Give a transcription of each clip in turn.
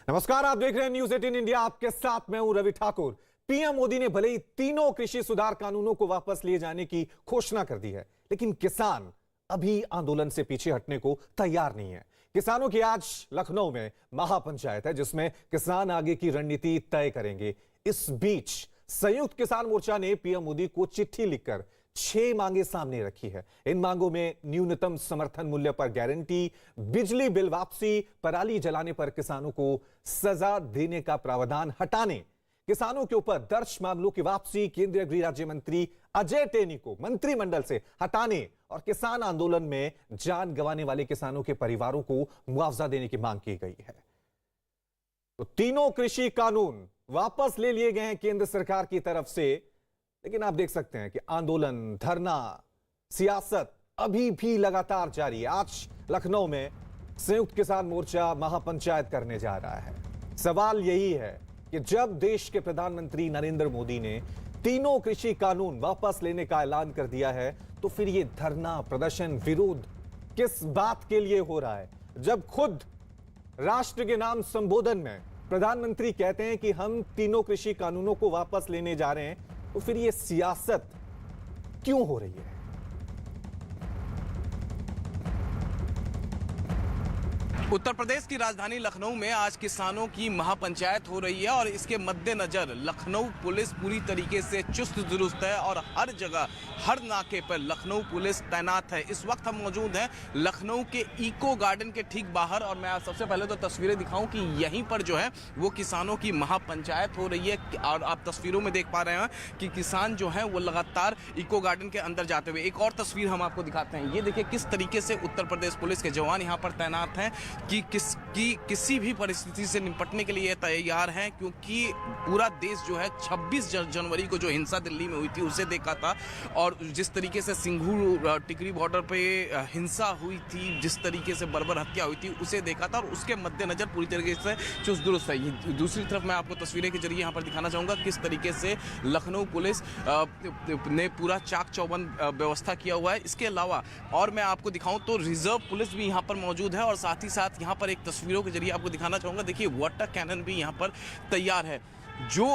नमस्कार, आप देख रहे हैं न्यूज 18 इंडिया। आपके साथ मैं हूं रवि ठाकुर। पीएम मोदी ने भले ही तीनों कृषि सुधार कानूनों को वापस लिए जाने की घोषणा कर दी है, लेकिन किसान अभी आंदोलन से पीछे हटने को तैयार नहीं है। किसानों की आज लखनऊ में महापंचायत है, जिसमें किसान आगे की रणनीति तय करेंगे। इस बीच संयुक्त किसान मोर्चा ने पीएम मोदी को चिट्ठी लिखकर 6 मांगे सामने रखी है। इन मांगों में न्यूनतम समर्थन मूल्य पर गारंटी, बिजली बिल वापसी, पराली जलाने पर किसानों को सजा देने का प्रावधान हटाने, किसानों के ऊपर दर्ज मामलों की वापसी, केंद्रीय गृह राज्य मंत्री अजय टेनी को मंत्रिमंडल से हटाने और किसान आंदोलन में जान गंवाने वाले किसानों के परिवारों को मुआवजा देने की मांग की गई है। तो तीनों कृषि कानून वापस ले लिए गए हैं केंद्र सरकार की तरफ से, लेकिन आप देख सकते हैं कि आंदोलन, धरना, सियासत अभी भी लगातार जारी है। आज लखनऊ में संयुक्त किसान मोर्चा महापंचायत करने जा रहा है। सवाल यही है कि जब देश के प्रधानमंत्री नरेंद्र मोदी ने तीनों कृषि कानून वापस लेने का ऐलान कर दिया है, तो फिर यह धरना, प्रदर्शन, विरोध किस बात के लिए हो रहा है? जब खुद राष्ट्र के नाम संबोधन में प्रधानमंत्री कहते हैं कि हम तीनों कृषि कानूनों को वापस लेने जा रहे हैं, तो फिर यह सियासत क्यों हो रही है? उत्तर प्रदेश की राजधानी लखनऊ में आज किसानों की महापंचायत हो रही है और इसके मद्देनजर लखनऊ पुलिस पूरी तरीके से चुस्त दुरुस्त है और हर जगह, हर नाके पर लखनऊ पुलिस तैनात है। इस वक्त हम मौजूद हैं लखनऊ के इको गार्डन के ठीक बाहर और मैं सबसे पहले तो तस्वीरें दिखाऊं कि यहीं पर जो है वो किसानों की महापंचायत हो रही है और आप तस्वीरों में देख पा रहे हैं कि किसान जो है वो लगातार इको गार्डन के अंदर जाते हुए। एक और तस्वीर हम आपको दिखाते हैं, ये देखिए किस तरीके से उत्तर प्रदेश पुलिस के जवान यहाँ पर तैनात हैं कि किसी भी परिस्थिति से निपटने के लिए तैयार हैं, क्योंकि पूरा देश जो है 26 जनवरी को जो हिंसा दिल्ली में हुई थी उसे देखा था और जिस तरीके से सिंघू टिकरी बॉर्डर पे हिंसा हुई थी, जिस तरीके से बर्बर हत्या हुई थी उसे देखा था और उसके मद्देनजर पूरी तरीके से चुस्त दुरुस्त है। दूसरी तरफ मैं आपको तस्वीरें के जरिए यहाँ पर दिखाना चाहूँगा किस तरीके से लखनऊ पुलिस ने पूरा चाक चौबंद व्यवस्था किया हुआ है। इसके अलावा और मैं आपको दिखाऊँ तो रिजर्व पुलिस भी यहाँ पर मौजूद है और साथ ही साथ यहाँ पर एक तस्वीरों के जरिए आपको दिखाना चाहूँगा, देखिए वाटर कैनन भी यहाँ पर तैयार है। जो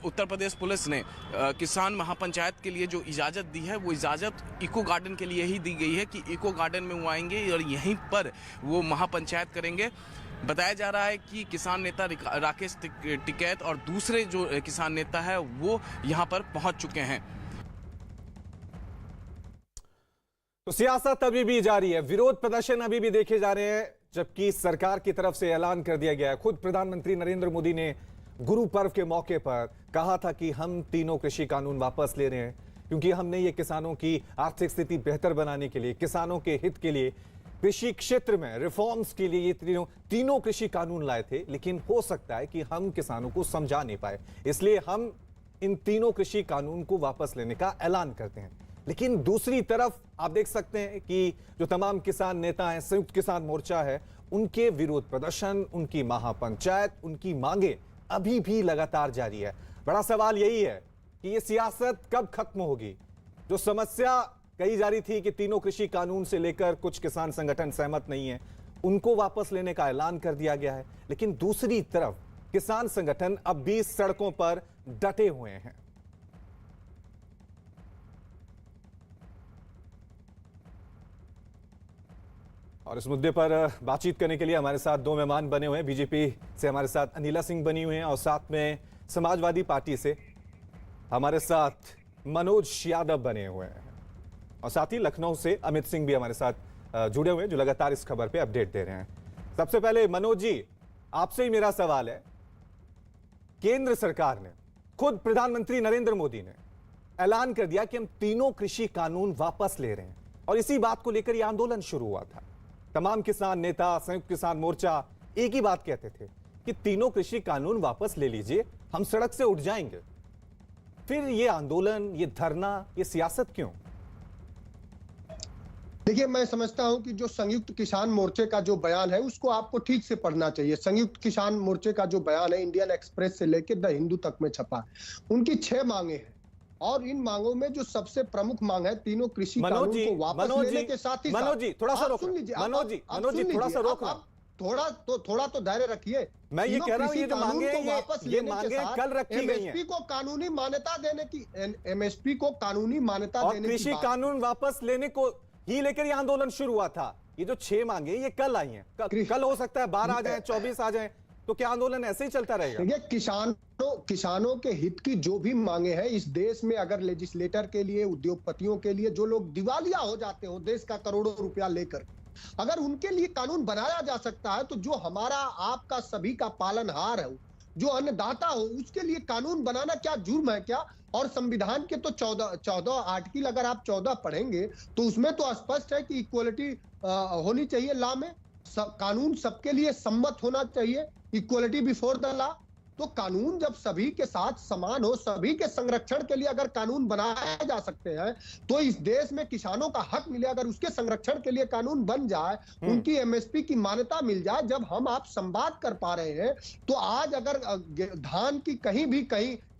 उत्तर प्रदेश पुलिस ने किसान महापंचायत के लिए जो इजाज़त दी है वो इजाज़त इको गार्डन के लिए ही दी गई है कि इको गार्डन में वो आएंगे और यहीं पर वो महापंचायत करेंगे। बताया जा रहा है कि किसान नेता राकेश टिकैत और दूसरे जो किसान नेता है वो यहाँ पर पहुँच चुके हैं। तो सियासत अभी भी जारी है, विरोध प्रदर्शन अभी भी देखे जा रहे हैं, जबकि सरकार की तरफ से ऐलान कर दिया गया है। खुद प्रधानमंत्री नरेंद्र मोदी ने गुरु पर्व के मौके पर कहा था कि हम तीनों कृषि कानून वापस ले रहे हैं, क्योंकि हमने ये किसानों की आर्थिक स्थिति बेहतर बनाने के लिए, किसानों के हित के लिए, कृषि क्षेत्र में रिफॉर्म्स के लिए ये तीनों कृषि कानून लाए थे। लेकिन हो सकता है कि हम किसानों को समझा नहीं पाए, इसलिए हम इन तीनों कृषि कानून को वापस लेने का ऐलान करते हैं। लेकिन दूसरी तरफ आप देख सकते हैं कि जो तमाम किसान नेता हैं, संयुक्त किसान मोर्चा है, उनके विरोध प्रदर्शन, उनकी महापंचायत, उनकी मांगे अभी भी लगातार जारी है। बड़ा सवाल यही है कि ये सियासत कब खत्म होगी? जो समस्या कही जा रही थी कि तीनों कृषि कानून से लेकर कुछ किसान संगठन सहमत नहीं है, उनको वापस लेने का ऐलान कर दिया गया है, लेकिन दूसरी तरफ किसान संगठन अब भी सड़कों पर डटे हुए हैं। और इस मुद्दे पर बातचीत करने के लिए हमारे साथ 2 मेहमान बने हुए हैं। बीजेपी से हमारे साथ अनिला सिंह बनी हुई हैं और साथ में समाजवादी पार्टी से हमारे साथ मनोज यादव बने हुए हैं और साथ ही लखनऊ से अमित सिंह भी हमारे साथ जुड़े हुए हैं, जो लगातार इस खबर पे अपडेट दे रहे हैं। सबसे पहले मनोज जी, आपसे ही मेरा सवाल है, केंद्र सरकार ने, खुद प्रधानमंत्री नरेंद्र मोदी ने ऐलान कर दिया कि हम तीनों कृषि कानून वापस ले रहे हैं और इसी बात को लेकर यह आंदोलन शुरू हुआ था। तमाम किसान नेता, संयुक्त किसान मोर्चा एक ही बात कहते थे कि तीनों कृषि कानून वापस ले लीजिए, हम सड़क से उठ जाएंगे। फिर ये आंदोलन, ये धरना, ये सियासत क्यों? देखिए, मैं समझता हूं कि जो संयुक्त किसान मोर्चे का जो बयान है उसको आपको ठीक से पढ़ना चाहिए। संयुक्त किसान मोर्चे का जो बयान है इंडियन एक्सप्रेस से लेकर द हिंदू तक में छपा। उनकी 6 मांगे हैं और इन मांगों में जो सबसे प्रमुख मांग है तीनों कृषि कानून को वापस लेने के साथ ही मनोज जी थोड़ा सा रोक, मनोज जी थोड़ा सा रोक, थोड़ा तो धैर्य रखिए। मैं ये कह रहा हूं, ये जो मांगे हैं, ये मांगे कल रखी गई हैं। एमएसपी को कानूनी मान्यता देने की, एमएसपी को कानूनी मान्यता देने की, कृषि कानून वापस लेने को ही लेकर ये आंदोलन शुरू हुआ था। ये जो 6 मांगे ये कल आई हैं, कल हो सकता है 12 आ जाए, 24 आ जाए, तो क्या आंदोलन ऐसे ही चलता रहेगा? देखिए, किसानों के हित की जो भी मांगे हैं इस देश में, अगर लेजिस्लेटर के लिए, उद्योगपतियों के लिए, जो लोग दिवालिया हो जाते हो देश का करोड़ों रुपया लेकर, अगर उनके लिए कानून बनाया जा सकता है, तो जो हमारा आपका सभी का पालनहार है, जो अन्नदाता हो, उसके लिए कानून बनाना क्या जुर्म है क्या? और संविधान के तो 14 आर्टिकल अगर आप 14 पढ़ेंगे तो उसमें तो स्पष्ट है कि इक्वलिटी होनी चाहिए लॉ में, कानून सबके लिए सम्मत होना चाहिए, इक्वलिटी बिफोर द लॉ। तो कानून जब सभी के साथ समान हो, सभी के संरक्षण के लिए अगर कानून बनाए जा सकते हैं, तो इस देश में किसानों का हक मिले, अगर उसके संरक्षण के लिए कानून बन जाए, उनकी एमएसपी की मान्यता मिल जाए, जब हम आप संवाद कर पा रहे हैं, तो आज अगर धान की कहीं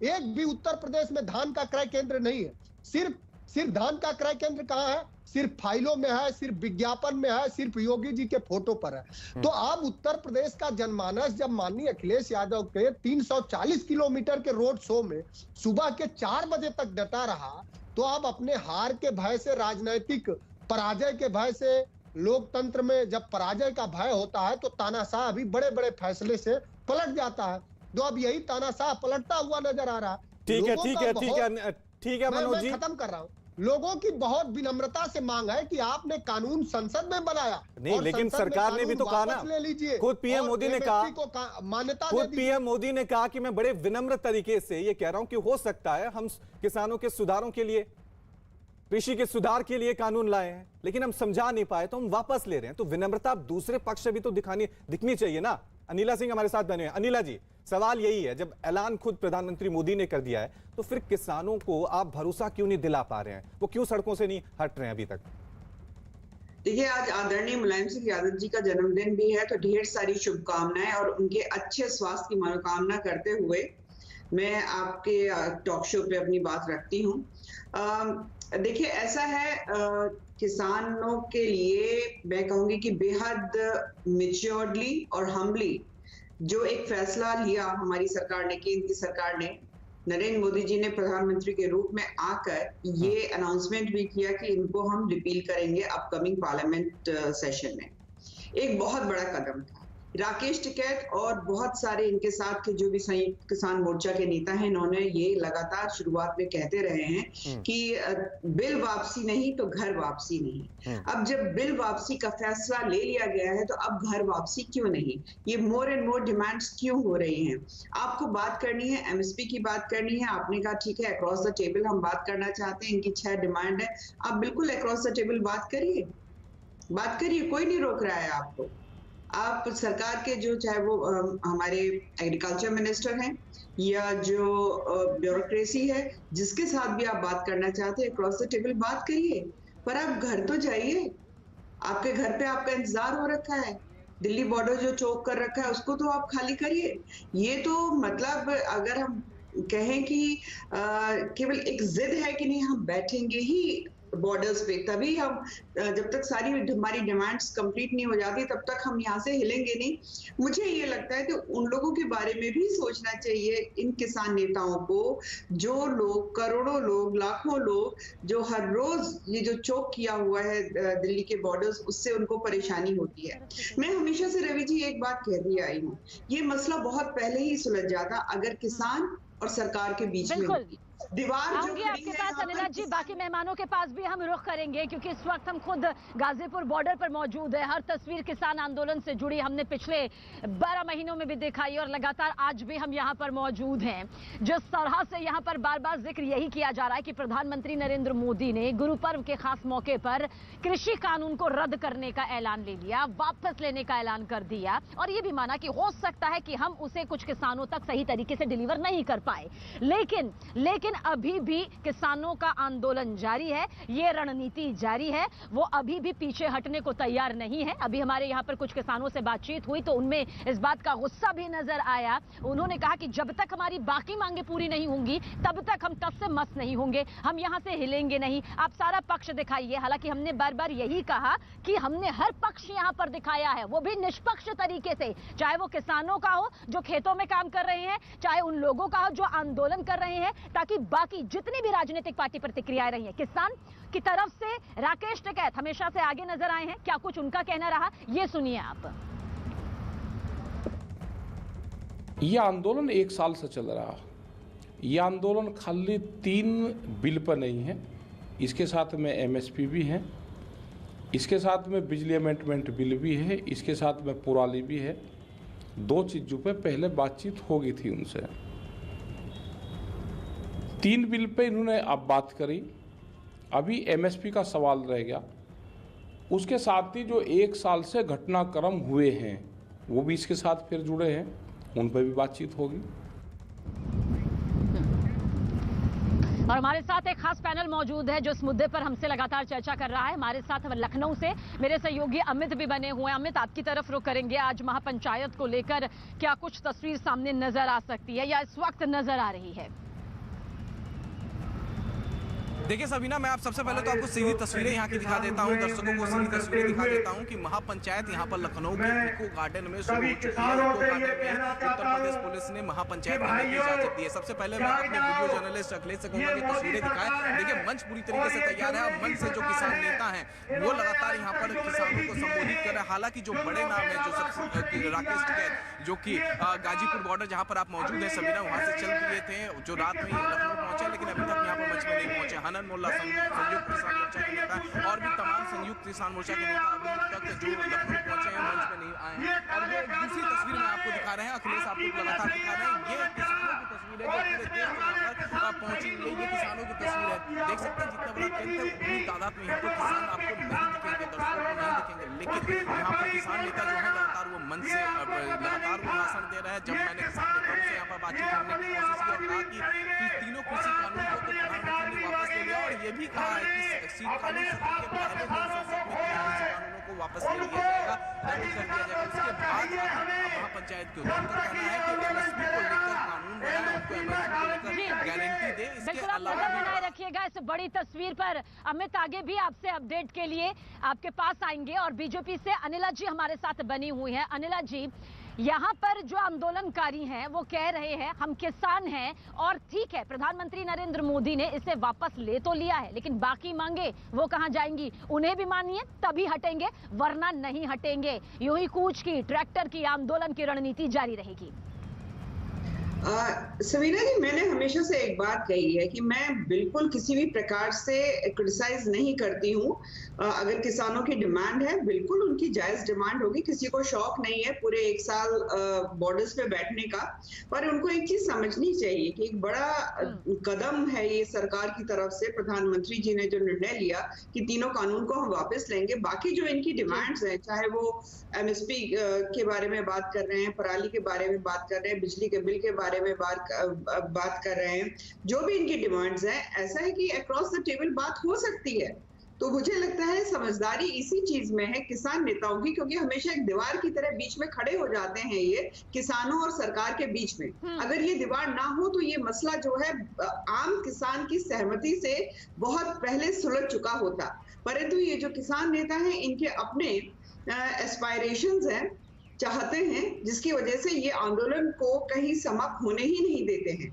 एक भी उत्तर प्रदेश में धान का क्रय केंद्र नहीं है। सिर्फ धान का क्रय केंद्र कहाँ है? सिर्फ फाइलों में है, सिर्फ विज्ञापन में है, सिर्फ योगी जी के फोटो पर है। तो अब उत्तर प्रदेश का जनमानस जब माननीय अखिलेश यादव के 340 किलोमीटर के रोड शो में सुबह के 4 बजे तक डटा रहा, तो अब अपने हार के भय से, राजनीतिक पराजय के भय से, लोकतंत्र में जब पराजय का भय होता है तो तानाशाह भी बड़े बड़े फैसले से पलट जाता है। तो अब यही तानाशाह पलटता हुआ नजर आ रहा है। ठीक है मनोज जी, खत्म कर रहा हूं। लोगों की बहुत विनम्रता से मांग है कि आपने कानून संसद में बनाया नहीं, लेकिन सरकार ने भी तो कहा ना, ले लीजिए। खुद पीएम मोदी ने कहा, मान्यता खुद पीएम मोदी ने कहा कि मैं बड़े विनम्र तरीके से ये कह रहा हूं कि हो सकता है हम किसानों के सुधारों के लिए, कृषि के सुधार के लिए कानून लाए हैं, लेकिन हम समझा नहीं पाए तो हम वापस ले रहे हैं। तो विनम्रता दूसरे पक्ष से भी तो दिखनी चाहिए ना। अनिला सिंह हमारे साथ बने हैं। अनिला जी, सवाल यही है, जब ऐलान खुद प्रधानमंत्री मोदी ने कर दिया है, तो फिर किसानों को आप भरोसा क्यों नहीं दिला पा रहे हैं? वो क्यों सड़कों से नहीं हट रहे हैं अभी तक? देखिए, आज आदरणीय मुलायम सिंह यादव जी का जन्मदिन भी है, तो ढेर सारी शुभकामनाएं और उनके अच्छे स्वास्थ्य की मनोकामना करते हुए मैं आपके टॉक शो पे अपनी बात रखती हूँ। देखिए, ऐसा है, किसानों के लिए मैं कहूंगी कि बेहद मैच्योर्डली और हम्बली जो एक फैसला लिया हमारी सरकार ने, केंद्र की सरकार ने, नरेंद्र मोदी जी ने प्रधानमंत्री के रूप में आकर ये अनाउंसमेंट भी किया कि इनको हम रिपील करेंगे अपकमिंग पार्लियामेंट सेशन में। एक बहुत बड़ा कदम था। राकेश टिकैत और बहुत सारे इनके साथ के जो भी संयुक्त किसान मोर्चा के नेता हैं, इन्होंने ये लगातार शुरुआत में कहते रहे हैं कि बिल वापसी नहीं तो घर वापसी नहीं। अब जब बिल वापसी का फैसला ले लिया गया है, तो अब घर वापसी क्यों नहीं? ये मोर एंड मोर डिमांड्स क्यों हो रही हैं? आपको बात करनी है, एमएसपी की बात करनी है, आपने कहा ठीक है, अक्रॉस द टेबल हम बात करना चाहते हैं, इनकी 6 डिमांड है, आप बिल्कुल अक्रॉस द टेबल बात करिए, कोई नहीं रोक रहा है आपको। आप सरकार के जो, चाहे वो हमारे एग्रीकल्चर मिनिस्टर हैं या जो ब्यूरोक्रेसी है, जिसके साथ भी आप बात करना चाहते हैं, क्रॉस द टेबल बात करिए, पर आप घर तो जाइए। आपके घर पे आपका इंतजार हो रखा है, दिल्ली बॉर्डर जो चौक कर रखा है उसको तो आप खाली करिए। ये तो मतलब अगर हम कहें कि केवल एक जिद है कि नहीं हम बैठेंगे ही बॉर्डर्स पे, तभी हम, जब तक सारी हमारी डिमांड्स कंप्लीट नहीं हो जाती तब तक हम यहाँ से हिलेंगे नहीं। मुझे ये लगता है कि उन लोगों के बारे में भी सोचना चाहिए, इन किसान नेताओं को, जो लोग, करोड़ों लोग, लाखों लोग जो हर रोज ये जो चौक किया हुआ है दिल्ली के बॉर्डर्स, उससे उनको परेशानी होती है। मैं हमेशा से रवि जी एक बात कहती आई हूँ, ये मसला बहुत पहले ही सुलझ जाता अगर किसान और सरकार के बीच में होती। दीवार आऊंगी आपके पास अनिला जी, बाकी मेहमानों के पास भी हम रुख करेंगे, क्योंकि इस वक्त हम खुद गाजीपुर बॉर्डर पर मौजूद है। हर तस्वीर किसान आंदोलन से जुड़ी हमने पिछले 12 महीनों में भी दिखाई और लगातार आज भी हम यहाँ पर मौजूद हैं। जिस तरह से यहाँ पर बार बार जिक्र यही किया जा रहा है कि प्रधानमंत्री नरेंद्र मोदी ने गुरु पर्व के खास मौके पर कृषि कानून को रद्द करने का ऐलान ले लिया, वापस लेने का ऐलान कर दिया, और ये भी माना कि हो सकता है कि हम उसे कुछ किसानों तक सही तरीके से डिलीवर नहीं कर पाए, लेकिन अभी भी किसानों का आंदोलन जारी है, ये रणनीति जारी है, वो अभी भी पीछे हटने को तैयार नहीं है। अभी हमारे यहाँ पर कुछ किसानों से बातचीत हुई तो उनमें इस बात का गुस्सा भी नजर आया। उन्होंने कहा कि जब तक हमारी बाकी मांगे पूरी नहीं होंगी तब तक हम टस से मस नहीं होंगे, हम यहाँ से हिलेंगे नहीं, आप सारा पक्ष दिखाइए। हालांकि हमने बार बार यही कहा कि हमने हर पक्ष यहाँ पर दिखाया है, वो भी निष्पक्ष तरीके से, चाहे वो किसानों का हो जो खेतों में काम कर रहे हैं, चाहे उन लोगों का हो जो आंदोलन कर रहे हैं, ताकि बाकी जितनी भी राजनीतिक पार्टी प्रतिक्रियाएं रही हैं, किसान की तरफ से राकेश टिकैत हमेशा से आगे नजर आए हैं। क्या कुछ उनका कहना रहा, ये सुनिए आप। यह आंदोलन 1 साल से चल रहा है। यह आंदोलन खाली 3 बिल पर नहीं है, इसके साथ में एमएसपी भी है, इसके साथ में बिजली अमेंडमेंट बिल भी है, इसके साथ में पुराली भी है। 2 चीज़ों पे पहले बातचीत हो गई थी उनसे। 3 बिल पे इन्होंने अब बात करी। अभी एमएसपी का सवाल रह गया। उसके साथ ही जो 1 साल से घटनाक्रम हुए हैं वो भी इसके साथ फिर जुड़े हैं, उन पर भी बातचीत होगी। और हमारे साथ एक खास पैनल मौजूद है जो इस मुद्दे पर हमसे लगातार चर्चा कर रहा है। हमारे साथ लखनऊ से मेरे सहयोगी अमित भी बने हुए हैं। अमित, आपकी तरफ रुख करेंगे। आज महापंचायत को लेकर क्या कुछ तस्वीर सामने नजर आ सकती है या इस वक्त नजर आ रही है? देखिए सबीना, मैं आप सबसे पहले तो आपको सीधी तस्वीरें यहाँ की दिखा देता हूँ, दर्शकों को सीधी तस्वीरें दिखा देता हूँ कि महापंचायत यहाँ पर लखनऊ के इको गार्डन में शुरू हो चुकी है। इको गार्डन में उत्तर प्रदेश पुलिस ने महापंचायत करने की इजाजत दी है। सबसे पहले मैं अपने वीडियो जर्नलिस्ट अखिलेश से कहूँगा कि तस्वीरें दिखाएं। देखिए मंच पूरी तरीके से तैयार है और मंच से जो किसान नेता है वो लगातार यहाँ पर किसानों को संबोधित कर रहे हैं। हालांकि जो बड़े नाम है, जो राकेश टिकैत, जो कि गाजीपुर बॉर्डर जहाँ पर आप मौजूद है सबीना, वहाँ से चल दिए थे, जो रात में लखनऊ पहुंचे लेकिन अभी तक यहाँ पर मंच में नहीं पहुंचे। हनन मोल्ला संयुक्त किसान मोर्चा के नेता और भी तमाम संयुक्त किसान मोर्चा के नेता अभी तक जो लखनऊ पहुंचे हैं मंच पे नहीं आए हैं। और ये दूसरी तस्वीर में आपको दिखा रहे हैं, अखिलेश आपको लगातार दिखा रहे हैं, ये किसानों की तस्वीर है जो पूरे देश में पहुंची हुई है। ये किसानों की तस्वीर है, देख सकते हैं जितना बड़ा केंद्र है उतनी तादाद में यहाँ पर किसान आपको नहीं दिखेंगे, दर्शकों को नहीं दिखेंगे, लेकिन यहाँ पर किसान नेता जो है लगातार वो मंच से लगातार वो भाषण दे रहे हैं। जब मैंने किसान नेताओं से यहाँ पर बातचीत करने की कोशिश की और कहा कि तीनों कृषि कानून को तो प्रधानमंत्री ने वापस ले लिया और ये भी कहा है कि शीतकालीन सत्र के पहले दिन संसद में कृषि कानूनों को वापस ले लिया जाएगा, रद्द कर दिया जाएगा। उसके बाद महापंचायत के उनका कहना है कि एमएसपी को लेकर कानून बनाए, उनको एमएसपी को लेकर गारंटी दे। इसके अलावा बनाए रखिएगा इस बड़ी तस्वीर पर। अमित, आगे भी आपसे अपडेट के लिए आपके पास आएंगे और बीजेपी से अनिला जी हमारे साथ बनी हुई है। अनिला जी, यहाँ पर जो आंदोलनकारी हैं वो कह रहे हैं हम किसान हैं और ठीक है प्रधानमंत्री नरेंद्र मोदी ने इसे वापस ले तो लिया है, लेकिन बाकी मांगे वो कहां जाएंगी? उन्हें भी मानिए तभी हटेंगे, वरना नहीं हटेंगे। यूं ही कूच की, ट्रैक्टर की, आंदोलन की रणनीति जारी रहेगी। सवीना जी, मैंने हमेशा से एक बात कही है कि मैं बिल्कुल किसी भी प्रकार से क्रिटिसाइज नहीं करती हूँ। अगर किसानों की डिमांड है, बिल्कुल उनकी जायज डिमांड होगी, किसी को शौक नहीं है पूरे 1 साल बॉर्डर्स पे बैठने का। पर उनको एक चीज समझनी चाहिए कि एक बड़ा कदम है ये सरकार की तरफ से, प्रधानमंत्री जी ने जो निर्णय लिया कि तीनों कानून को हम वापस लेंगे। बाकी जो इनकी डिमांड्स हैं, चाहे वो एमएसपी के बारे में बात कर रहे हैं, पराली के बारे में बात कर रहे हैं, बिजली के बिल के बारे में बात कर रहे हैं, जो भी इनकी डिमांड्स हैं, ऐसा है कि अक्रॉस द टेबल बात हो सकती है। तो मुझे लगता है समझदारी इसी चीज में है किसान नेताओं की, क्योंकि हमेशा एक दीवार की तरह बीच में खड़े हो जाते हैं ये किसानों और सरकार के बीच में। अगर ये दीवार ना हो तो ये मसला जो है आम किसान की सहमति से बहुत पहले सुलझ चुका होता। परंतु ये जो किसान नेता हैं, इनके अपने एस्पायरेशंस हैं, चाहते हैं, जिसकी वजह से ये आंदोलन को कहीं समाप्त होने ही नहीं देते हैं।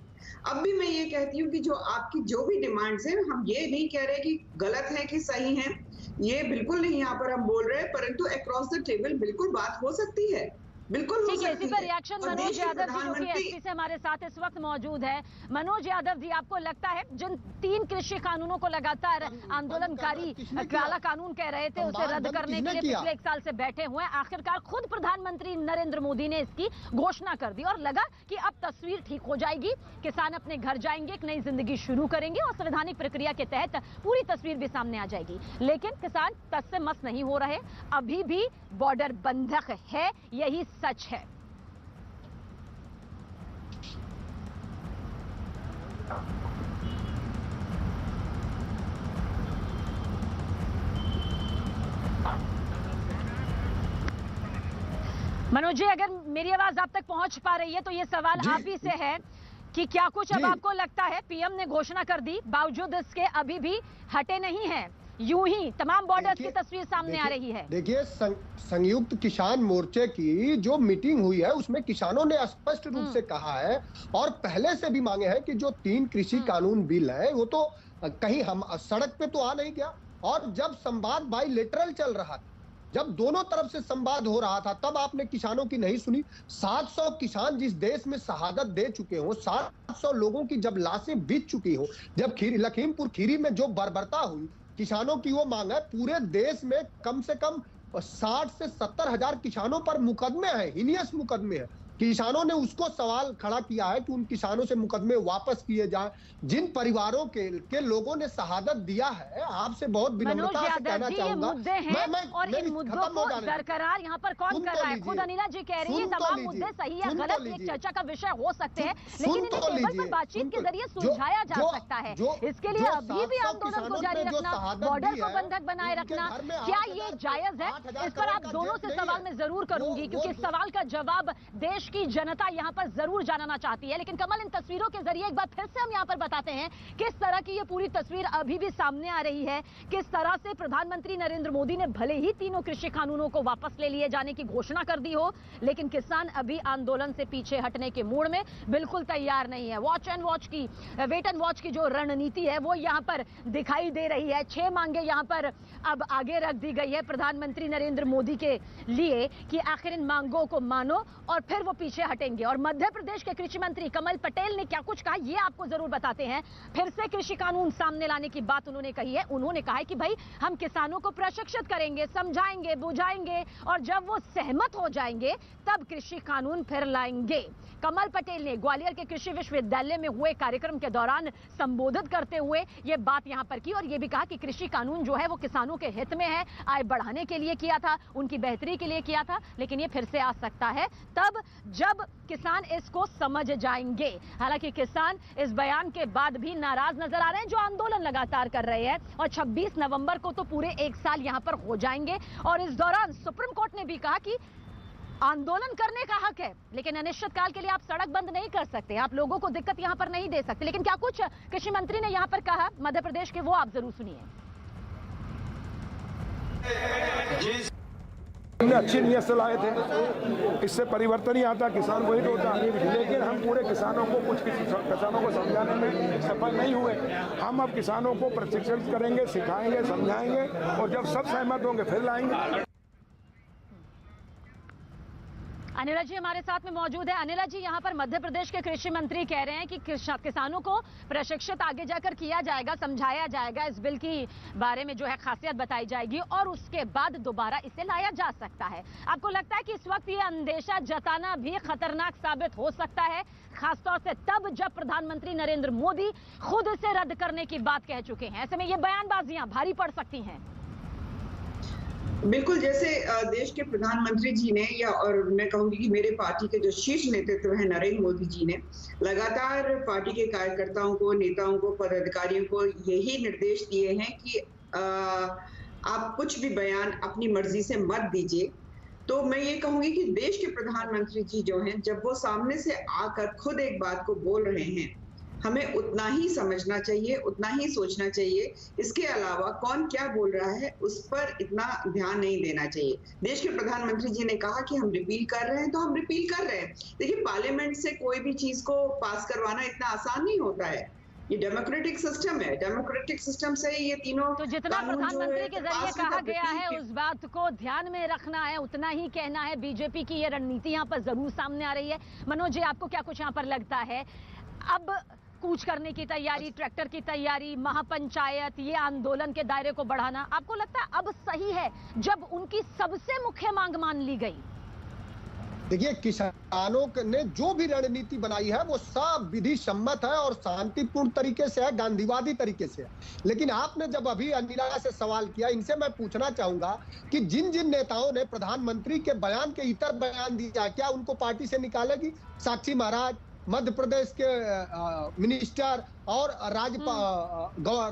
अब भी मैं ये कहती हूँ कि जो आपकी जो भी डिमांड्स हैं, हम ये नहीं कह रहे कि गलत है कि सही है, ये बिल्कुल नहीं यहाँ पर हम बोल रहे हैं, परंतु अक्रॉस द टेबल बिल्कुल बात हो सकती है, बिल्कुल हो ठीक है। सकती इसी पर रिएक्शन है। मनोज यादव जी जो कि एसपी से हमारे साथ इस वक्त मौजूद है। मनोज यादव जी, आपको लगता है जिन 3 कृषि कानूनों को लगातार आंदोलनकारी काला कानून कह रहे थे उसे रद्द करने के लिए पिछले 1 साल से बैठे हुए हैं, आखिरकार खुद प्रधानमंत्री नरेंद्र मोदी ने इसकी घोषणा कर दी और लगा कि अब तस्वीर ठीक हो जाएगी, किसान अपने घर जाएंगे, एक नई जिंदगी शुरू करेंगे और संवैधानिक प्रक्रिया के तहत पूरी तस्वीर भी सामने आ जाएगी। लेकिन किसान तस से मस नहीं हो रहे, अभी भी बॉर्डर बंधक है, यही सच है। मनोज जी, अगर मेरी आवाज आप तक पहुंच पा रही है तो ये सवाल आप ही से है कि क्या कुछ अब आपको लगता है पीएम ने घोषणा कर दी, बावजूद इसके अभी भी हटे नहीं हैं, यूं ही तमाम बॉर्डर्स की तस्वीर सामने आ रही है? देखिए, संयुक्त किसान मोर्चे की जो मीटिंग हुई है उसमें किसानों ने स्पष्ट रूप से कहा है और पहले से भी मांगे हैं कि जो 3 कृषि कानून बिल है वो तो कहीं हम सड़क पे तो आ नहीं गया। और जब संवाद बाइलेटरल चल रहा था, जब दोनों तरफ से संवाद हो रहा था, तब आपने किसानों की नहीं सुनी। 700 किसान जिस देश में शहादत दे चुके हो, 700 लोगों की जब लाशें बीत चुकी हो, जब लखीमपुर खीरी में जो बर्बरता हुई, किसानों की वो मांग है पूरे देश में कम से कम 60 से 70 हजार किसानों पर मुकदमे हैं, हीनियस मुकदमे हैं। किसानों ने उसको सवाल खड़ा किया है कि उन किसानों से मुकदमे वापस किए जाएं जिन परिवारों के लोगों ने शहादत दिया है। आपसे बहुत विनम्रता से कहना चाहूंगा, और इन मुद्दों को बरकरार यहाँ पर कौन कर रहा है? खुद अनिला जी कह रही है तमाम मुद्दे सही या गलत एक चर्चा का विषय हो सकते हैं, लेकिन इन्हें टेबल पर बातचीत के जरिए सुलझाया जा सकता है। इसके लिए अभी भी आंदोलन को जारी रखना, बॉर्डर को बंधक बनाए रखना, क्या ये जायज है? इस पर आप दोनों से सवाल मैं जरूर करूंगी, क्योंकि इस सवाल का जवाब देश की जनता यहां पर जरूर जानना चाहती है। लेकिन कमल, इन तस्वीरों के जरिए एक बार फिर से हम यहां पर बताते हैं किस तरह की ये पूरी तस्वीर अभी भी सामने आ रही है, किस तरह से प्रधानमंत्री नरेंद्र मोदी ने भले ही तीनों कृषि कानूनों को वापस ले लिए जाने की घोषणा कर दी हो, लेकिन किसान अभी आंदोलन से पीछे हटने के मूड में बिल्कुल तैयार नहीं है। वॉच एंड वॉच की, वेट एंड वॉच की जो रणनीति है वो यहां पर दिखाई दे रही है। 6 मांगे यहां पर अब आगे रख दी गई है प्रधानमंत्री नरेंद्र मोदी के लिए कि आखिर इन मांगों को मानो और फिर वो पीछे हटेंगे। और मध्य प्रदेश के कृषि मंत्री कमल पटेल ने क्या कुछ कहा ये आपको जरूर बताते हैं। फिर से कृषि कानून सामने लाने की बात उन्होंने कही है। उन्होंने कहा है कि भाई हम किसानों को प्रशिक्षित करेंगे, समझाएंगे, बुझाएंगे और जब वो सहमत हो जाएंगे तब कृषि कानून फिर लाएंगे। कमल पटेल ने ग्वालियर के कृषि विश्वविद्यालय में हुए कार्यक्रम के दौरान संबोधित करते हुए ये बात यहां पर की और ये भी कहा कि कृषि कानून जो है वो किसानों के हित में है, आय बढ़ाने के लिए किया था, उनकी बेहतरी के लिए किया था, लेकिन ये फिर से आ सकता है तब जब किसान इसको समझ जाएंगे। हालांकि किसान इस बयान के बाद भी नाराज नजर आ रहे हैं, जो आंदोलन लगातार कर रहे हैं और 26 नवंबर को तो पूरे 1 साल यहां पर हो जाएंगे। और इस दौरान सुप्रीम कोर्ट ने भी कहा कि आंदोलन करने का हक है, लेकिन अनिश्चित काल के लिए आप सड़क बंद नहीं कर सकते, आप लोगों को दिक्कत यहां पर नहीं दे सकते। लेकिन क्या कुछ कृषि मंत्री ने यहां पर कहा मध्य प्रदेश के, वो आप जरूर सुनिए। हमने अच्छी नीयत से लाए थे, इससे परिवर्तन ही आता, किसान को हित होता, लेकिन हम पूरे किसानों को, कुछ किसानों को समझाने में सफल नहीं हुए। हम अब किसानों को प्रशिक्षित करेंगे, सिखाएंगे, समझाएंगे और जब सब सहमत होंगे फिर लाएंगे। अनिला जी हमारे साथ में मौजूद है। अनिला जी, यहाँ पर मध्य प्रदेश के कृषि मंत्री कह रहे हैं कि किसानों को प्रशिक्षित आगे जाकर किया जाएगा, समझाया जाएगा, इस बिल की बारे में जो है खासियत बताई जाएगी और उसके बाद दोबारा इसे लाया जा सकता है। आपको लगता है कि इस वक्त ये अंदेशा जताना भी खतरनाक साबित हो सकता है, खासतौर से तब जब प्रधानमंत्री नरेंद्र मोदी खुद इसे रद्द करने की बात कह चुके हैं? ऐसे में ये बयानबाजियां भारी पड़ सकती हैं। बिल्कुल, जैसे देश के प्रधानमंत्री जी ने या और मैं कहूंगी कि मेरे पार्टी के जो शीर्ष नेतृत्व है नरेंद्र मोदी जी ने लगातार पार्टी के कार्यकर्ताओं को, नेताओं को, पदाधिकारियों को यही निर्देश दिए हैं कि आप कुछ भी बयान अपनी मर्जी से मत दीजिए। तो मैं ये कहूंगी कि देश के प्रधानमंत्री जी जो हैं, जब वो सामने से आकर खुद एक बात को बोल रहे हैं, हमें उतना ही समझना चाहिए, उतना ही सोचना चाहिए। इसके अलावा कौन क्या बोल रहा है उस पर इतना ध्यान नहीं देना चाहिए। देश के प्रधानमंत्री जी ने कहा कि हम रिपील कर रहे हैं तो हम रिपील कर रहे हैं। देखिए, पार्लियामेंट से कोई भी चीज को पास करवाना इतना आसान नहीं होता है, ये डेमोक्रेटिक सिस्टम है। डेमोक्रेटिक सिस्टम से ये तीनों तो जितना प्रधानमंत्री के जरिए कहा गया है उस बात को ध्यान में रखना है, उतना ही कहना है। बीजेपी की ये रणनीति यहाँ पर जरूर सामने आ रही है। मनोज जी, आपको क्या कुछ यहाँ पर लगता है? अब कूच करने की तैयारी, ट्रैक्टर की तैयारी, महापंचायत, ये आंदोलन के दायरे को बढ़ाना, आपको लगता है अब सही है जब उनकी सबसे मुख्य मांग मान ली गई? देखिए, किसानों ने जो भी रणनीति बनाई है वो सब विधि सम्मत है और शांतिपूर्ण तरीके से है, गांधीवादी तरीके से है। लेकिन आपने जब अभी अनिला से सवाल किया, इनसे मैं पूछना चाहूंगा कि जिन जिन नेताओं ने प्रधानमंत्री के बयान के इतर बयान दिया, क्या उनको पार्टी से निकालेगी? साक्षी महाराज, मध्य प्रदेश के मिनिस्टर और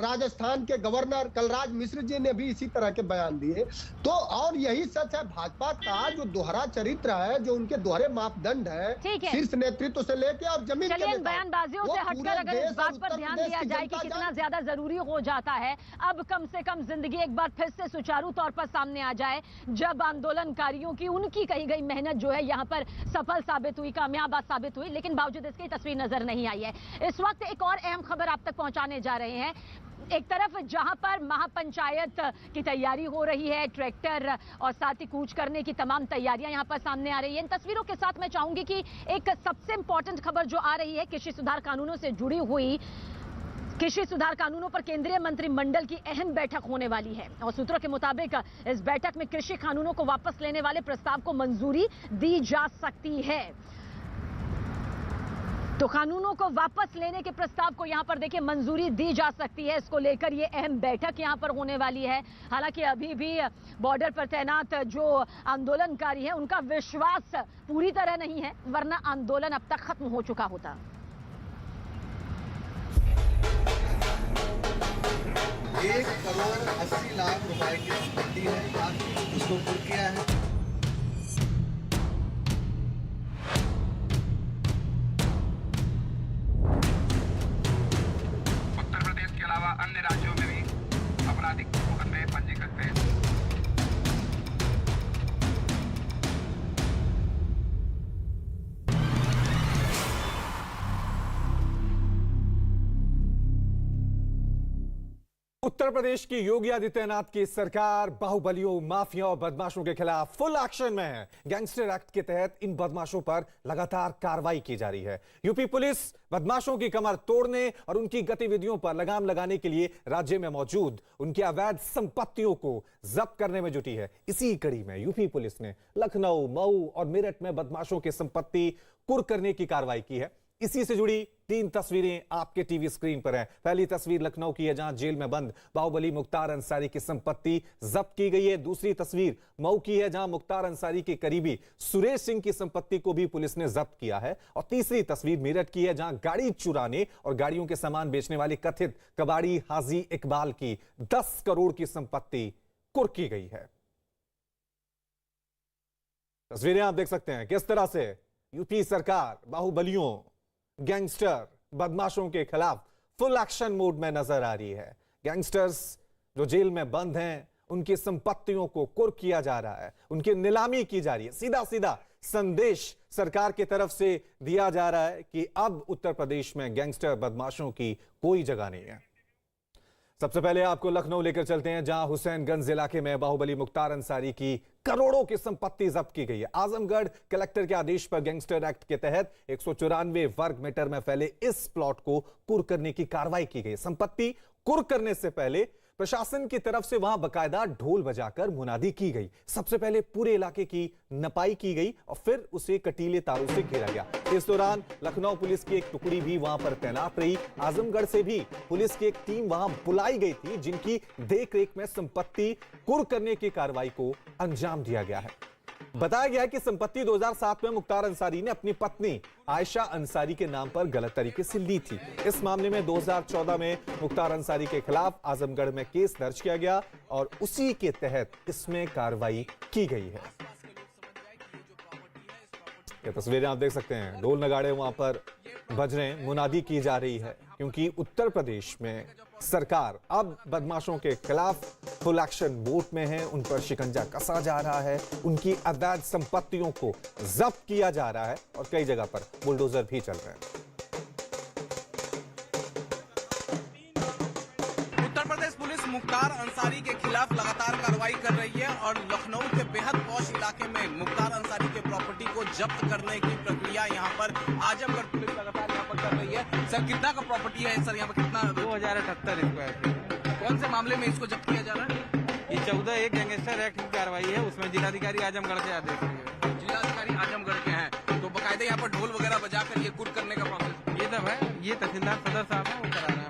राजस्थान के गवर्नर कलराज मिश्र जी ने भी इसी तरह के बयान दिए। तो और यही सच है, भाजपा का जो दोहरा चरित्र है, जो उनके दोहरे मापदंड है, शीर्ष नेतृत्व से लेके और जमीन के नेता, बयानबाजियों से हटकर अगर इस बात पर ध्यान दिया जाए कि कितना ज्यादा जरूरी हो जाता है अब कम से कम जिंदगी एक बार फिर से सुचारू तौर पर सामने आ जाए, जब आंदोलनकारियों की उनकी कही गई मेहनत जो है यहाँ पर सफल साबित हुई, कामयाब साबित हुई, लेकिन बावजूद इसकी तस्वीर नजर नहीं आई है। इस वक्त एक और अहम खबर आप तक पहुंचाने जा रहे हैं। एक तरफ जहां पर महापंचायत की तैयारी हो रही है, ट्रैक्टर और साथ ही कूच करने की तमाम तैयारियां यहां पर सामने आ रही है। इन तस्वीरों के साथ मैं चाहूंगी कि एक सबसे इंपॉर्टेंट खबर जो आ रही है कृषि सुधार कानूनों से जुड़ी हुई, कृषि सुधार कानूनों पर केंद्रीय मंत्रिमंडल की अहम बैठक होने वाली है और सूत्रों के मुताबिक इस बैठक में कृषि कानूनों को वापस लेने वाले प्रस्ताव को मंजूरी दी जा सकती है। तो कानूनों को वापस लेने के प्रस्ताव को यहां पर देखिए मंजूरी दी जा सकती है। इसको लेकर ये अहम बैठक यहां पर होने वाली है। हालांकि अभी भी बॉर्डर पर तैनात जो आंदोलनकारी हैं उनका विश्वास पूरी तरह नहीं है, वरना आंदोलन अब तक खत्म हो चुका होता। 1,80,00,000 रुपए की संपत्ति है, उसको कुर्क किया है। उत्तर प्रदेश के अलावा अन्य राज्यों में भी आपराधिक मुकदमे पंजीकृत हैं। उत्तर प्रदेश की योगी आदित्यनाथ की सरकार बाहुबलियों, माफिया और बदमाशों के खिलाफ फुल एक्शन में है। गैंगस्टर एक्ट के तहत इन बदमाशों पर लगातार कार्रवाई की जा रही है। यूपी पुलिस बदमाशों की कमर तोड़ने और उनकी गतिविधियों पर लगाम लगाने के लिए राज्य में मौजूद उनकी अवैध संपत्तियों को जब्त करने में जुटी है। इसी कड़ी में यूपी पुलिस ने लखनऊ, मऊ और मेरठ में बदमाशों की संपत्ति कुर्क करने की कार्रवाई की है। इसी से जुड़ी 3 तस्वीरें आपके टीवी स्क्रीन पर हैं। पहली तस्वीर लखनऊ की है, जहां जेल में बंद बाहुबली मुख्तार अंसारी की संपत्ति जब्त की गई है। दूसरी तस्वीर मऊ की है, जहां मुख्तार अंसारी के करीबी सुरेश सिंह की संपत्ति को भी पुलिस ने जब्त किया है। और तीसरी तस्वीर मेरठ की है, जहां गाड़ी चुराने और गाड़ियों के सामान बेचने वाले कथित कबाड़ी हाजी इकबाल की 10 करोड़ की संपत्ति कुर्क की गई है। तस्वीरें आप देख सकते हैं किस तरह से यूपी सरकार बाहुबलियों, गैंगस्टर, बदमाशों के खिलाफ फुल एक्शन मोड में नजर आ रही है। गैंगस्टर्स जो जेल में बंद हैं, उनकी संपत्तियों को कुर्क किया जा रहा है, उनकी नीलामी की जा रही है। सीधा सीधा संदेश सरकार की तरफ से दिया जा रहा है कि अब उत्तर प्रदेश में गैंगस्टर बदमाशों की कोई जगह नहीं है। सबसे पहले आपको लखनऊ लेकर चलते हैं, जहां हुसैनगंज इलाके में बाहुबली मुख्तार अंसारी की करोड़ों की संपत्ति जब्त की गई है। आजमगढ़ कलेक्टर के आदेश पर गैंगस्टर एक्ट के तहत 194 वर्ग मीटर में फैले इस प्लॉट को कुर्क करने की कार्रवाई की गई। संपत्ति कुर्क करने से पहले प्रशासन की तरफ से वहां बकायदा ढोल बजाकर मुनादी की गई। सबसे पहले पूरे इलाके की नपाई की गई और फिर उसे कटीले तारों से घेरा गया। इस दौरान लखनऊ पुलिस की एक टुकड़ी भी वहां पर तैनात रही। आजमगढ़ से भी पुलिस की एक टीम वहां बुलाई गई थी, जिनकी देखरेख में संपत्ति कुर्क करने की कार्रवाई को अंजाम दिया गया है। बताया गया है कि संपत्ति 2007 में मुख्तार अंसारी ने अपनी पत्नी आयशा अंसारी के नाम पर गलत तरीके से ली थी। इस मामले में 2014 में मुख्तार अंसारी के खिलाफ आजमगढ़ में केस दर्ज किया गया और उसी के तहत इसमें कार्रवाई की गई है। ये तस्वीरें आप देख सकते हैं, ढोल नगाड़े वहां पर बज रहे हैं, मुनादी की जा रही है, क्योंकि उत्तर प्रदेश में सरकार अब बदमाशों के खिलाफ फुल एक्शन मोड में है। उन पर शिकंजा कसा जा रहा है, उनकी अवैध संपत्तियों को जब्त किया जा रहा है और कई जगह पर बुलडोजर भी चल रहे हैं। उत्तर प्रदेश पुलिस मुख्तार अंसारी के खिलाफ लगातार कार्रवाई कर रही है और लखनऊ के बेहद पॉश इलाके में मुख्तार अंसारी के प्रॉपर्टी को जब्त करने की प्रक्रिया यहाँ पर आजमगढ़ पुलिस लगातार यहाँ पर कर रही है। सर, कितना का प्रॉपर्टी है सर यहाँ पर? कितना? 2078 स्क्वायर फीट। कौन से मामले में इसको जब्त किया जा रहा है? ये 14 एक गैंगस्टर एक्ट की कार्रवाई है, उसमें जिलाधिकारी आजमगढ़ के आदेश है। जिलाधिकारी आजमगढ़ के हैं, तो बकायदे यहाँ पर ढोल वगैरह बजाकर ये कुर्क करने का प्रोसेस ये सब है। ये तहसीलदार सदर साहब है, वो करा रहे हैं।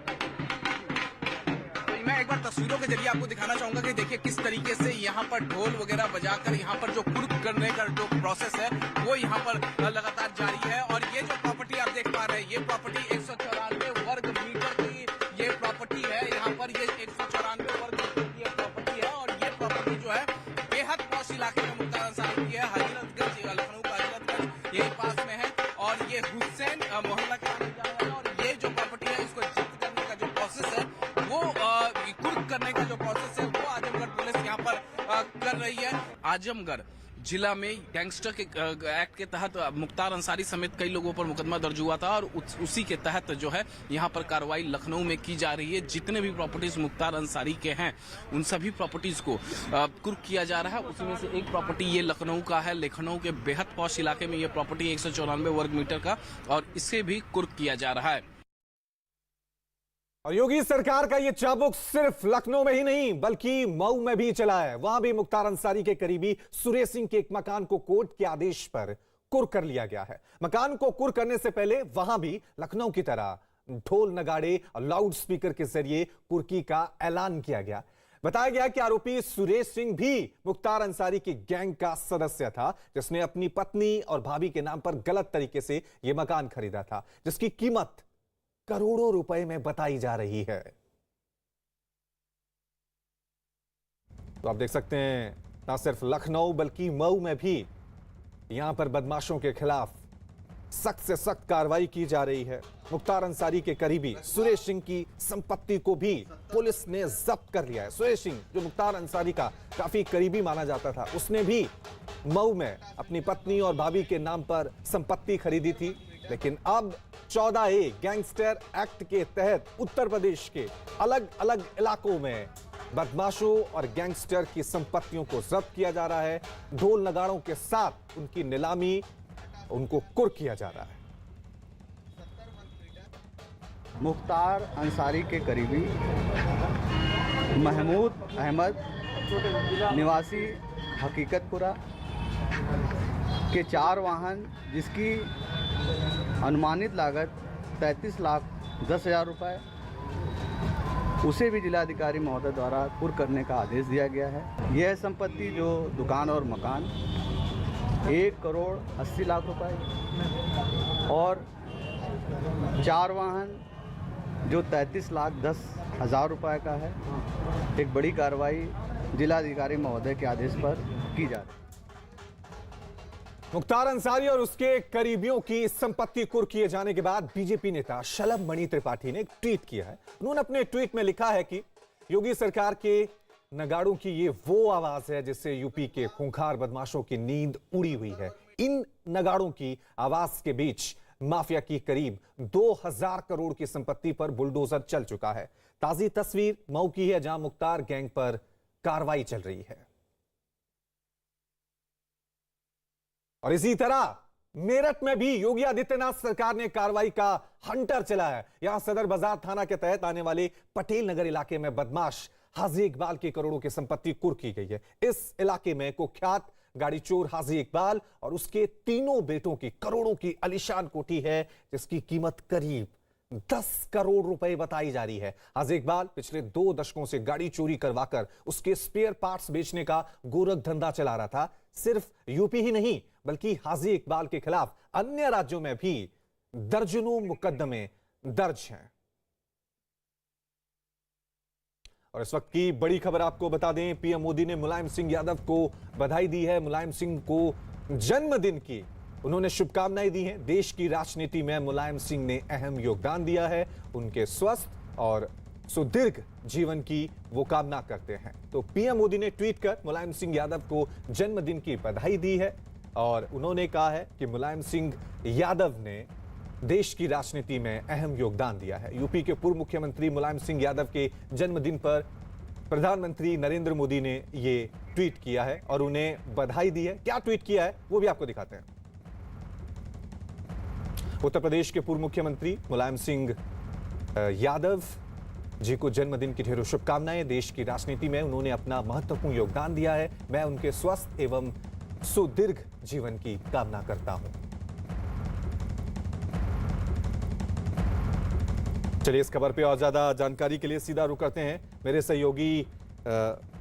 मैं एक बार तस्वीरों के जरिए आपको दिखाना चाहूंगा कि देखिए किस तरीके से यहाँ पर ढोल वगैरह बजाकर यहाँ पर जो कुर्क करने का जो प्रोसेस है वो यहाँ पर लगातार जारी है। और ये जो प्रॉपर्टी आप देख पा रहे हैं, ये प्रॉपर्टी 194 वर्ग मीटर आजमगढ़ जिला में गैंगस्टर के एक्ट के तहत मुख्तार अंसारी समेत कई लोगों पर मुकदमा दर्ज हुआ था और उसी के तहत जो है यहाँ पर कार्रवाई लखनऊ में की जा रही है। जितने भी प्रॉपर्टीज मुख्तार अंसारी के हैं उन सभी प्रॉपर्टीज को कुर्क किया जा रहा है। उसी में से एक प्रॉपर्टी ये लखनऊ का है। लखनऊ के बेहद पॉश इलाके में ये प्रॉपर्टी 194 वर्ग मीटर का, और इसे भी कुर्क किया जा रहा है। और योगी सरकार का यह चाबुक सिर्फ लखनऊ में ही नहीं बल्कि मऊ में भी चला है। वहां भी मुख्तार अंसारी के करीबी सुरेश सिंह के एक मकान को कोर्ट के आदेश पर कुर्क कर लिया गया है। मकान को कुर्क करने से पहले वहां भी लखनऊ की तरह ढोल नगाड़े और लाउड स्पीकर के जरिए कुर्की का ऐलान किया गया। बताया गया कि आरोपी सुरेश सिंह भी मुख्तार अंसारी की गैंग का सदस्य था, जिसने अपनी पत्नी और भाभी के नाम पर गलत तरीके से यह मकान खरीदा था, जिसकी कीमत करोड़ों रुपए में बताई जा रही है। तो आप देख सकते हैं ना सिर्फ लखनऊ बल्कि मऊ में भी यहां पर बदमाशों के खिलाफ सख्त से सख्त कार्रवाई की जा रही है। मुख्तार अंसारी के करीबी सुरेश सिंह की संपत्ति को भी पुलिस ने जब्त कर लिया है। सुरेश सिंह जो मुख्तार अंसारी का काफी करीबी माना जाता था, उसने भी मऊ में अपनी पत्नी और भाभी के नाम पर संपत्ति खरीदी थी। लेकिन अब 14A गैंगस्टर एक्ट के तहत उत्तर प्रदेश के अलग अलग इलाकों में बदमाशों और गैंगस्टर की संपत्तियों को जब्त किया जा रहा है। ढोल नगाड़ों के साथ उनकी नीलामी, उनको कुर्क किया जा रहा है। मुख्तार अंसारी के करीबी महमूद अहमद निवासी हकीकतपुरा के 4 वाहन जिसकी अनुमानित लागत 33,10,000 रुपये, उसे भी जिलाधिकारी महोदय द्वारा कुर्क करने का आदेश दिया गया है। यह संपत्ति जो दुकान और मकान 1,80,00,000 रुपये और 4 वाहन जो 33,10,000 रुपये का है, एक बड़ी कार्रवाई जिलाधिकारी महोदय के आदेश पर की जा रही है। मुख्तार अंसारी और उसके करीबियों की संपत्ति कुर्क किए जाने के बाद बीजेपी नेता शलभ मणि त्रिपाठी ने एक ट्वीट किया है। उन्होंने अपने ट्वीट में लिखा है कि योगी सरकार के नगाड़ों की ये वो आवाज है जिससे यूपी के खूंखार बदमाशों की नींद उड़ी हुई है। इन नगाड़ों की आवाज के बीच माफिया की करीब 2000 करोड़ की संपत्ति पर बुलडोजर चल चुका है। ताजी तस्वीर मऊ की है, जहां मुख्तार गैंग पर कार्रवाई चल रही है। और इसी तरह मेरठ में भी योगी आदित्यनाथ सरकार ने कार्रवाई का हंटर चलाया है। यहां सदर बाजार थाना के तहत आने वाले पटेल नगर इलाके में बदमाश हाजी इकबाल की करोड़ों की संपत्ति कुर्क की गई है। इस इलाके में कुख्यात गाड़ी चोर हाजी इकबाल और उसके तीनों बेटों की करोड़ों की आलीशान कोठी है, जिसकी कीमत करीब 10 करोड़ रुपए बताई जा रही है। हाजी इकबाल पिछले 2 दशकों से गाड़ी चोरी करवाकर उसके स्पेयर पार्ट्स बेचने का गोरख धंधा चला रहा था। सिर्फ यूपी ही नहीं बल्कि हाजी इकबाल के खिलाफ अन्य राज्यों में भी दर्जनों मुकदमे दर्ज हैं। और इस वक्त की बड़ी खबर आपको बता दें, पीएम मोदी ने मुलायम सिंह यादव को बधाई दी है। मुलायम सिंह को जन्मदिन की उन्होंने शुभकामनाएं दी हैं। देश की राजनीति में मुलायम सिंह ने अहम योगदान दिया है। उनके स्वस्थ और सुदीर्घ जीवन की वो कामना करते हैं। तो पीएम मोदी ने ट्वीट कर मुलायम सिंह यादव को जन्मदिन की बधाई दी है और उन्होंने कहा है कि मुलायम सिंह यादव ने देश की राजनीति में अहम योगदान दिया है। यूपी के पूर्व मुख्यमंत्री मुलायम सिंह यादव के जन्मदिन पर प्रधानमंत्री नरेंद्र मोदी ने ये ट्वीट किया है और उन्हें बधाई दी है। क्या ट्वीट किया है वो भी आपको दिखाते हैं। उत्तर प्रदेश के पूर्व मुख्यमंत्री मुलायम सिंह यादव जी को जन्मदिन की ढेरों शुभकामनाएं। देश की राजनीति में उन्होंने अपना महत्वपूर्ण योगदान दिया है। मैं उनके स्वस्थ एवं सुदीर्घ जीवन की कामना करता हूं। चलिए इस खबर पे और ज्यादा जानकारी के लिए सीधा रुख करते हैं मेरे सहयोगी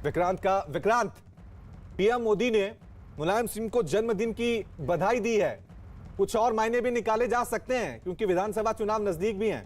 विक्रांत का। विक्रांत, पीएम मोदी ने मुलायम सिंह को जन्मदिन की बधाई दी है, कुछ और मायने भी निकाले जा सकते हैं क्योंकि विधानसभा चुनाव नजदीक भी हैं।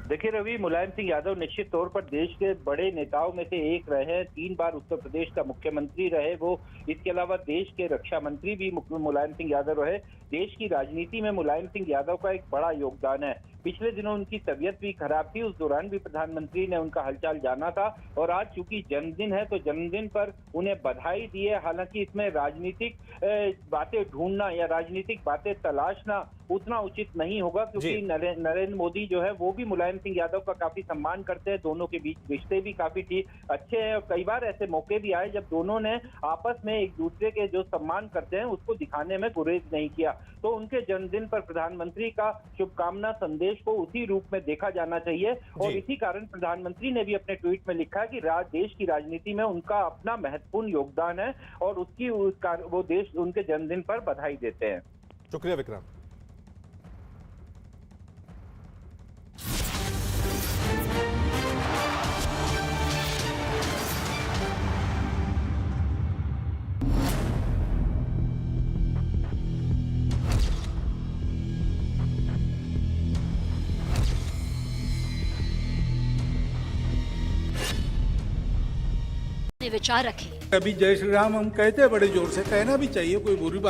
देखिए रवि, मुलायम सिंह यादव निश्चित तौर पर देश के बड़े नेताओं में से एक रहे हैं। 3 बार उत्तर प्रदेश का मुख्यमंत्री रहे वो। इसके अलावा देश के रक्षा मंत्री भी मुलायम सिंह यादव रहे। देश की राजनीति में मुलायम सिंह यादव का एक बड़ा योगदान है। पिछले दिनों उनकी तबीयत भी खराब थी, उस दौरान भी प्रधानमंत्री ने उनका हालचाल जाना था और आज चूंकि जन्मदिन है तो जन्मदिन पर उन्हें बधाई दी है। हालांकि इसमें राजनीतिक बातें ढूंढना या राजनीतिक बातें तलाशना उतना उचित नहीं होगा, क्योंकि नरेंद्र मोदी जो है वो भी मुलायम सिंह यादव का काफी सम्मान करते हैं, दोनों के बीच रिश्ते भी काफी अच्छे हैं और कई बार ऐसे मौके भी आए जब दोनों ने आपस में एक दूसरे के जो सम्मान करते हैं उसको दिखाने में गुरेज नहीं किया। तो उनके जन्मदिन पर प्रधानमंत्री का शुभकामना संदेश को उसी रूप में देखा जाना चाहिए और इसी कारण प्रधानमंत्री ने भी अपने ट्वीट में लिखा कि देश की राजनीति में उनका अपना महत्वपूर्ण योगदान है और वो देश उनके जन्मदिन पर बधाई देते हैं। शुक्रिया विक्रम। विचार रखें। अभी जय श्री राम हम कहते हैं बड़े जोर से, कहना भी चाहिए, कोई बुरी बात